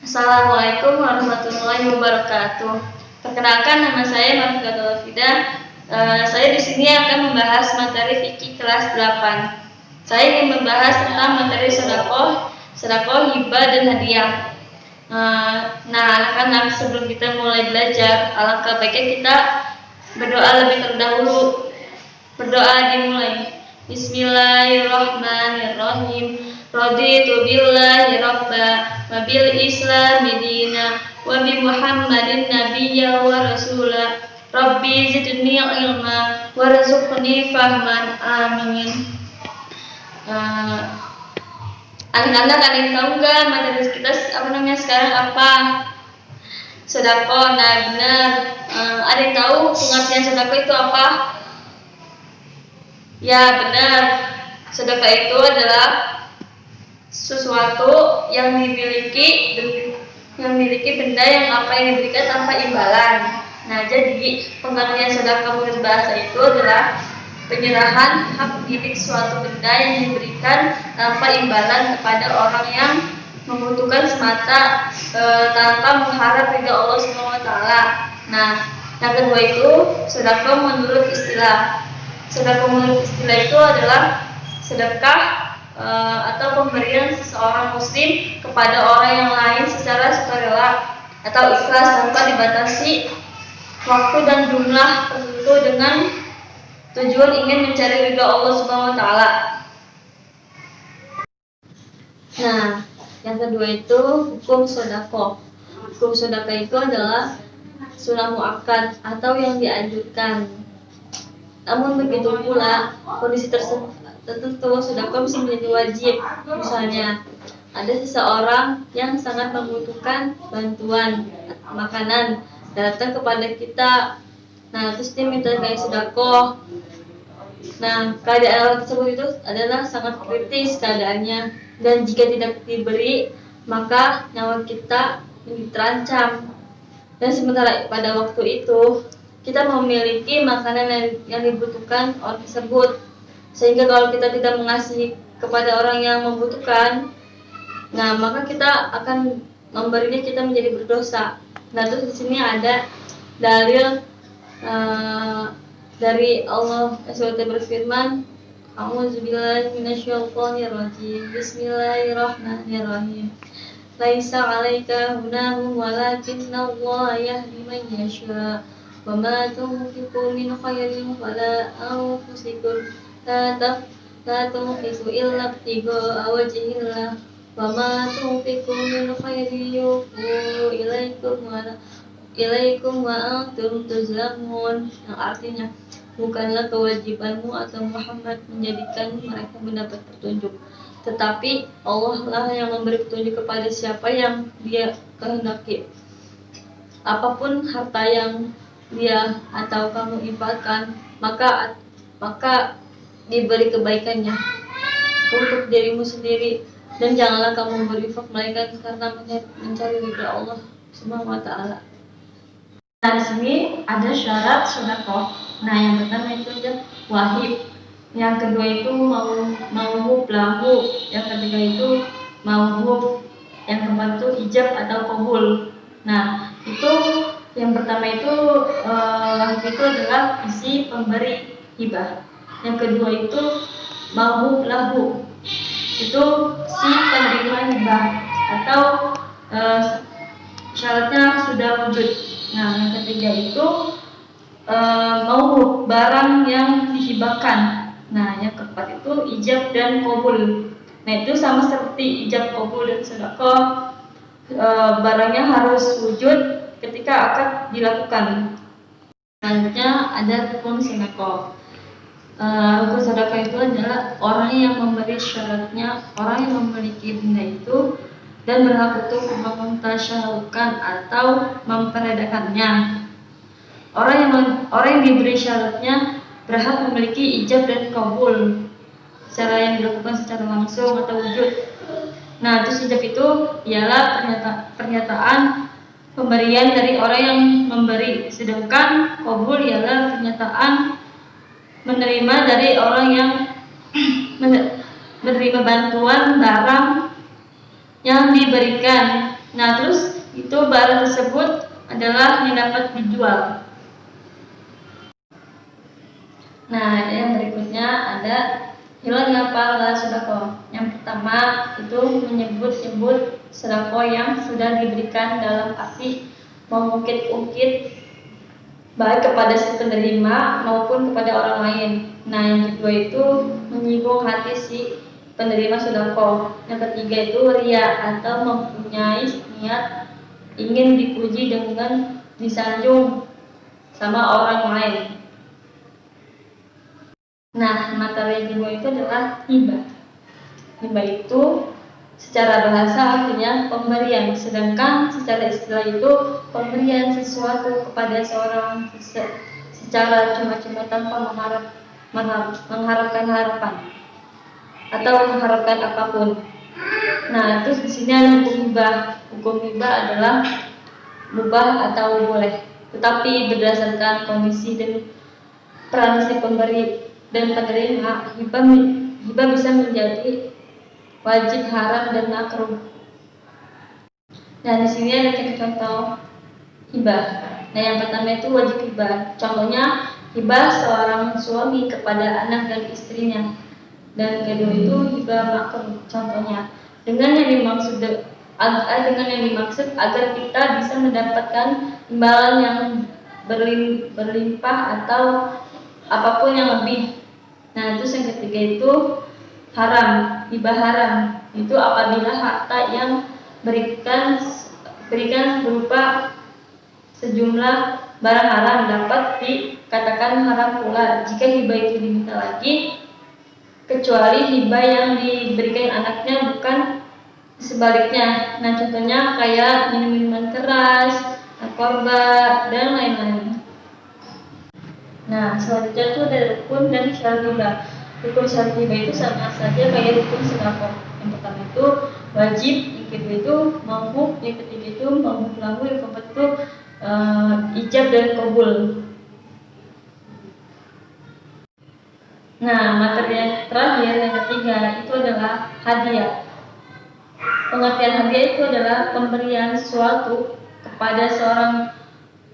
Assalamualaikum warahmatullahi wabarakatuh. Perkenalkan, nama saya Marfiqatul Fida. Saya di sini akan membahas materi fikih kelas 8. Saya ingin membahas tentang materi sedekah, hibah dan hadiah. Nah, anak-anak, sebelum kita mulai belajar, alangkah baiknya kita berdoa lebih terdahulu. Berdoa dimulai. Bismillahirrahmanirrahim. Raditu billahi rabba wa bil islami dina wa bi Muhammadin nabiyya wa rasula. Rabbi zidni ilma warzuqni fahman. Amin. Anak-anak, ada yang tahu nggak materi kita sekarang apa? Sedekah. Nah, benar. Ada yang tahu pengertian sedekah itu apa? Ya, benar. Sedekah itu adalah sesuatu yang dimiliki benda yang diberikan tanpa imbalan. Nah, jadi pengertian sedekah menurut bahasa itu adalah penyerahan hak milik suatu benda yang diberikan tanpa imbalan kepada orang yang membutuhkan semata, tanpa mengharap ridha Allah SWT. Nah, yang kedua itu sedekah menurut istilah. Sedekah menurut istilah itu adalah sedekah atau pemberian seseorang muslim kepada orang yang lain secara sukarela atau ikhlas tanpa dibatasi waktu dan jumlah tertentu dengan tujuan ingin mencari ridha Allah Subhanahu wa taala. Nah, yang kedua itu hukum sedekah. Hukum sedekah itu adalah sunnah muakkad atau yang dianjurkan. Namun begitu pula kondisi tertentu sedekah bisa menjadi wajib. Misalnya ada seseorang yang sangat membutuhkan bantuan makanan, datang kepada kita. Nah, terus dia minta kayak sedekah. Nah, keadaan orang tersebut itu adalah sangat kritis keadaannya, dan jika tidak diberi maka nyawa kita terancam. Dan sementara pada waktu itu kita memiliki makanan yang dibutuhkan orang tersebut, sehingga kalau kita tidak mengasihi kepada orang yang membutuhkan, nah maka kita akan memberinya, kita menjadi berdosa. Nah, terus di sini ada dalil dari Allah SWT berfirman, A'udzubillahi minasyaitonirrajim. Bismillahirrahmanirrahim. Laisa 'alaika hunahum walakinnallaha yahdi man yasha. Wa ma tunfiqu min khairin fala anfusikum la tunfiqu illa ibtigha'a wajhillah. Wa ma tunfiqu min khairin yuwaffa ilaikum wa antum tuzlamun. Yang artinya, bukanlah kewajibanmu atau Muhammad menjadikan mereka mendapat petunjuk, tetapi Allah lah yang memberi petunjuk kepada siapa yang Dia kehendaki. Apapun harta yang dia atau kamu infakkan, maka diberi kebaikannya untuk dirimu sendiri, dan janganlah kamu berinfak melainkan karena mencari ridha Allah Subhanahu wa taala. Nah, di sini ada syarat sedekah. Nah, yang pertama itu ada wajib, yang kedua itu mauhub lahu, yang ketiga itu mauhub, yang keempat itu ijab atau qabul. Nah, itu yang pertama itu wahib itu adalah isi pemberi hibah. Yang kedua itu mauhub lahu, itu si penerima hibah atau syaratnya sudah wujud. Nah, yang ketiga itu mauhub, barang yang dihibahkan. Nah, yang keempat itu ijab dan qabul. Nah, itu sama seperti ijab, qabul dan sedekah, barangnya harus wujud ketika akad dilakukan. Selanjutnya ada rukun sedekah. Rukun sedekah itu adalah orang yang memberi syaratnya, orang yang memiliki benda itu dan berhak untuk mentasyalukan atau memperedakannya. Orang yang diberi syaratnya berhak memiliki ijab dan qabul, secara yang dilakukan secara langsung atau wujud. Nah, terus ijab itu ialah pernyataan pemberian dari orang yang memberi, sedangkan qabul ialah pernyataan menerima dari orang yang menerima bantuan barang yang diberikan. Nah, terus itu barang tersebut adalah yang dapat dijual. Nah, yang berikutnya ada hilangnya pahala sedekah. Yang pertama itu menyebut-nyebut sedekah yang sudah diberikan dalam arti mengungkit-ungkit baik kepada si penerima maupun kepada orang lain. Nah, yang kedua itu menyinggung hati si penerima sedekah. Yang ketiga itu ria atau mempunyai niat ingin dipuji dengan disanjung sama orang lain. Nah, materi yang kedua itu adalah hibah. Hibah itu secara bahasa artinya pemberian, sedangkan secara istilah itu pemberian sesuatu kepada seorang secara cuma-cuma tanpa mengharapkan harapan atau mengharapkan apapun. Nah, terus di sini ada hukum hibah. Hukum hibah adalah mubah atau boleh, tetapi berdasarkan kondisi dan peran si pemberi dan penerima, hibah bisa menjadi wajib, haram, dan makruh. Nah, di sini ada contoh hibah. Nah, yang pertama itu wajib hibah. Contohnya hibah seorang suami kepada anak dan istrinya. Dan kedua itu hibah makruh. Contohnya dengan yang dimaksud agar kita bisa mendapatkan imbalan yang berlimpah atau apapun yang lebih. Nah, terus yang ketiga itu haram. Hibah haram itu apabila harta yang berikan berupa sejumlah barang haram dapat dikatakan haram pula jika hibah itu diminta lagi, kecuali hibah yang diberikan anaknya bukan sebaliknya. Nah, contohnya kayak minuman keras, narkoba, dan lain-lain. Nah, selanjutnya itu ada rukun dan syarat hibah. Rukun syarat hibah itu sama saja kayak rukun sedekah. Yang pertama itu wajib, yang kedua itu mampu, yang ketiga itu mampu lahu, yang keempat itu ijab dan kabul. Nah, materi yang terakhir yang ketiga itu adalah hadiah. Pengertian hadiah itu adalah pemberian sesuatu kepada seorang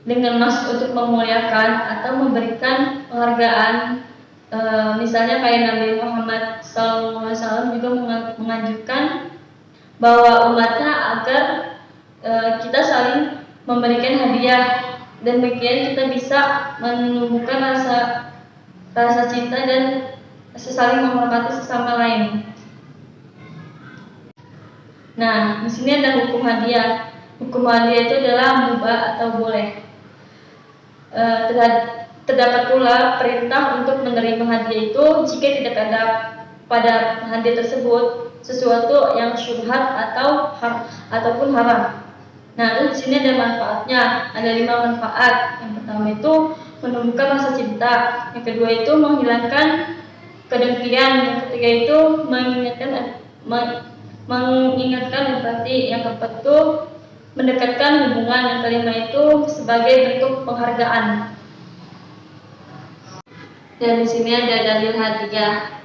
dengan maksud untuk memuliakan atau memberikan penghargaan. Misalnya kayak Nabi Muhammad SAW juga menganjurkan bahwa umatnya agar kita saling memberikan hadiah, dan demikian kita bisa menumbuhkan rasa cinta dan saling menghormati sesama lain. Nah, di sini ada hukum hadiah. Hukum hadiah itu adalah mubah atau boleh. Terdapat pula perintah untuk menerima hadiah itu jika tidak ada pada hadiah tersebut sesuatu yang syubhat ataupun haram. Nah, di sini ada manfaatnya. Ada 5 manfaat. Yang pertama itu menumbuhkan rasa cinta. Yang kedua itu menghilangkan kedengkian. Yang ketiga itu mengingatkan empati. Yang keempat itu mendekatkan hubungan. Yang kelima itu sebagai bentuk penghargaan. Dan di sini ada dalil hadiah.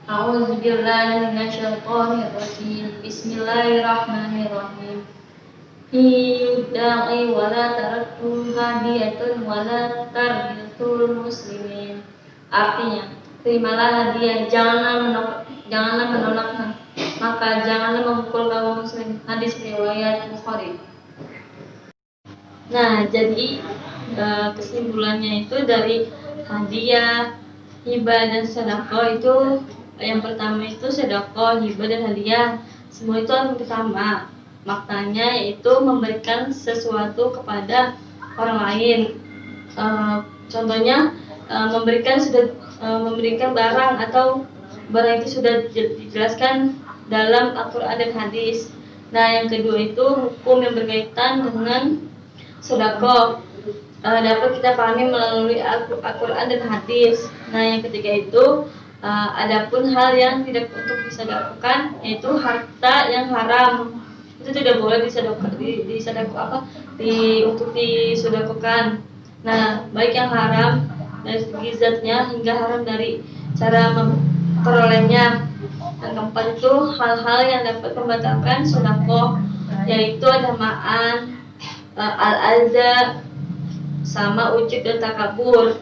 A'udzubillahi minasyaitonirrajim. Bismillahirrahmanirrahim. Hidai wala taraktu hadiyatun wala tarbiyatul muslimin. Artinya, terimalah hadiah, janganlah menolaknya, maka janganlah memukul kaum muslim. Hadis riwayat Bukhari. Nah, jadi kesimpulannya itu dari hadiah, hibah, dan sedekah itu yang pertama itu sedekah, hibah, dan hadiah semua itu hampir sama. Maknanya yaitu memberikan sesuatu kepada orang lain. Contohnya memberikan barang atau barang itu sudah dijelaskan dalam Al-Quran dan hadis. Nah, yang kedua itu hukum yang berkaitan dengan sedekah dapat kita pahami melalui Al-Quran dan hadis. Nah, yang ketiga itu adapun hal yang tidak untuk disedekahkan yaitu harta yang haram. Itu tidak boleh untuk disedekahkan. Nah, baik yang haram dari segi zatnya hingga haram dari cara memperolehnya. Yang keempat itu hal-hal yang dapat membatalkan sedekah. yaitu ada ma'an, al-aza, sama ujub dan takabur.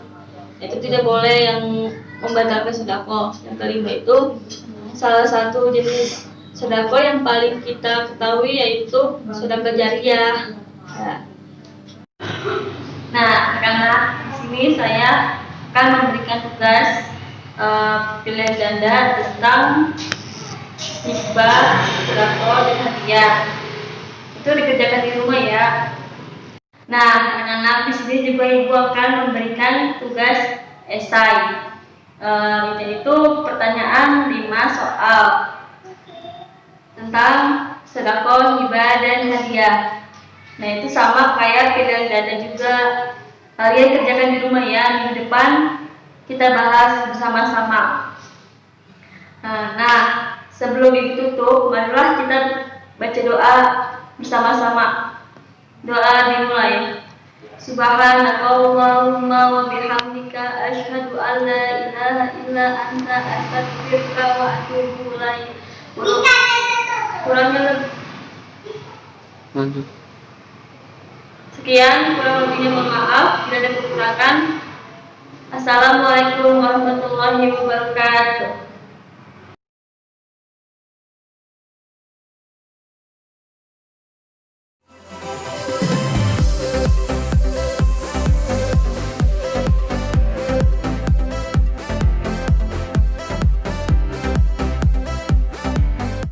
Itu tidak boleh yang membatalkan sedekah. Yang kelima itu salah satu jenis sedekah yang paling kita ketahui yaitu sedekah jariyah. Nah, karena di sini saya akan memberikan tugas pilihan ganda tentang hibah, sedekah, dan hadiah. Itu dikerjakan di rumah ya. Nah, anak-anak di sini juga ibu akan memberikan tugas esai, yaitu pertanyaan 5 soal tentang sedekah, hibah, dan hadiah. Nah, itu sama kayak pilihan ganda juga. Kalian kerjakan di rumah ya. Minggu depan kita bahas bersama-sama. Nah, sebelum ibu tutup, marilah kita baca doa bersama-sama. Doa dimulai. Subhanakallahumma wa bihamdika asyhadu an la ilaha illa anta astaghfiruka wa atubu ilaik. Kurangnya lebih. Sekian, kurang lebihnya mohon maaf bila ada kekurangan. Assalamualaikum warahmatullahi wabarakatuh.